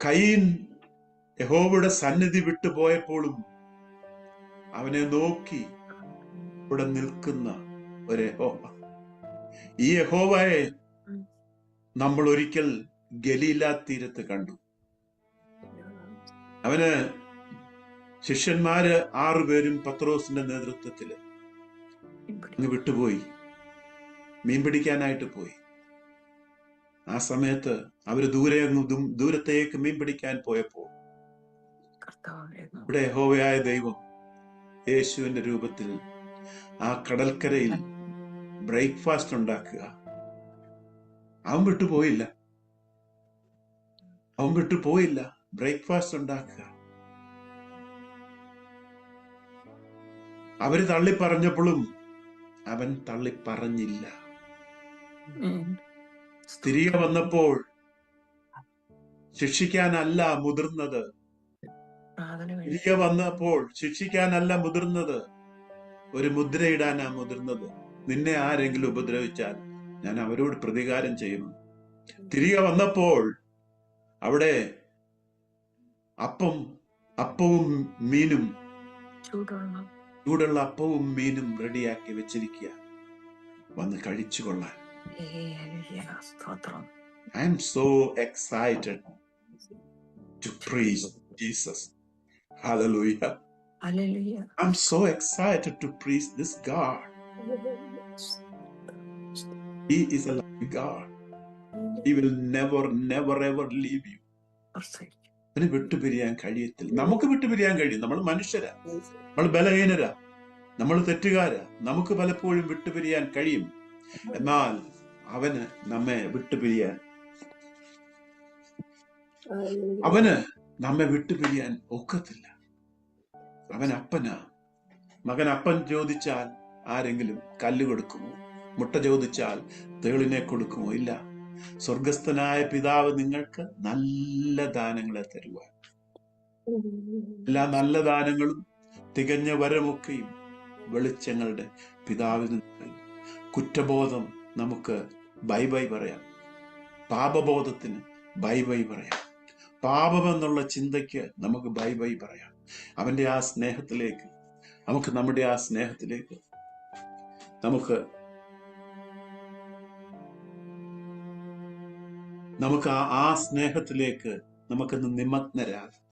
കയീൻ യഹോവയുടെ സന്നിധി വിട്ടുപോയപ്പോഴും അവനെ നോക്കി ഇവിടെ നിൽക്കുന്ന ഒരു യഹോവ. ഈ യഹോവയെ നമ്മൾ ഒരിക്കൽ ഗലീല തീരത്ത് കണ്ടു. അവന് ശിഷ്യന്മാര് 6 പേരും പത്രോസിന്റെ നേതൃത്വത്തില് അങ്ങ് വിട്ടുപോയി, മീൻ പിടിക്കാനായിട്ട് പോയി. ആ സമയത്ത് അവര് ദൂരത്തേക്ക് മീൻ പിടിക്കാൻ പോയപ്പോ ഇവിടെ യഹോവയായ ദൈവം യേശുവിന്റെ രൂപത്തിൽ ആ കടൽക്കരയിൽ ബ്രേക്ക്ഫാസ്റ്റ് ഉണ്ടാക്കുക. അവൻ വിട്ടുപോയില്ല ബ്രേക്ക്ഫാസ്റ്റ് ഉണ്ടാക്കുക. അവര് തള്ളിപ്പറഞ്ഞപ്പോഴും അവൻ തള്ളിപ്പറഞ്ഞില്ല. തിരികെ വന്നപ്പോൾ ശിക്ഷിക്കാനല്ല മുതിർന്നത്, ഒരു മുദ്രയിടാനാ മുതിർന്നത്. നിന്നെ ആരെങ്കിലും ഉപദ്രവിച്ചാൽ ഞാൻ അവരോട് പ്രതികാരം ചെയ്യും. തിരികെ വന്നപ്പോൾ അവിടെ അപ്പവും മീനും, ചൂടുള്ള അപ്പവും മീനും റെഡിയാക്കി വെച്ചിരിക്കുക, വന്ന് കഴിച്ചു കൊള്ളാൻ. I am so excited to preach Jesus. Hallelujah. Hallelujah. I'm so excited to preach this God. He is a loving God. He will never ever leave you. അവന് വിട്ടുപിരിയാൻ കഴിയത്തില്ല. നമുക്ക് വിട്ടുപിരിയാൻ കഴിയും. നമ്മൾ മനുഷ്യരാ, നമ്മൾ ബലഹീനരാ, നമ്മൾ തെറ്റുകാരാ. നമുക്ക് പലപ്പോഴും വിട്ടുപിരിയാൻ കഴിയും. എന്നാൽ അവന് നമ്മെ വിട്ടുപിരിയാൻ ഒക്കത്തില്ല. അവൻ അപ്പനാ. മകൻ അപ്പം ചോദിച്ചാൽ ആരെങ്കിലും കല്ല് കൊടുക്കുമോ? മുട്ട ചോദിച്ചാൽ തേളിനെ കൊടുക്കുമോ? ഇല്ല. സ്വർഗസ്ഥനായ പിതാവ് നിങ്ങൾക്ക് നല്ല ദാനങ്ങളെ തരുവാൻ, എല്ലാ നല്ല ദാനങ്ങളും തികഞ്ഞ വരമൊക്കെയും വെളിച്ചങ്ങളുടെ പിതാവിന്. കുറ്റബോധം നമുക്ക് ബൈ പറയാം, പാപബോധത്തിന് ബൈ പറയാം, പാപമെന്നുള്ള ചിന്തയ്ക്ക് നമുക്ക് ബൈ പറയാം. അവന്റെ ആ സ്നേഹത്തിലേക്ക് നമ്മുടെ ആ സ്നേഹത്തിലേക്ക് നമുക്ക് ആ സ്നേഹത്തിലേക്ക് നമുക്കൊന്ന് നിമഗ്നരാകാം.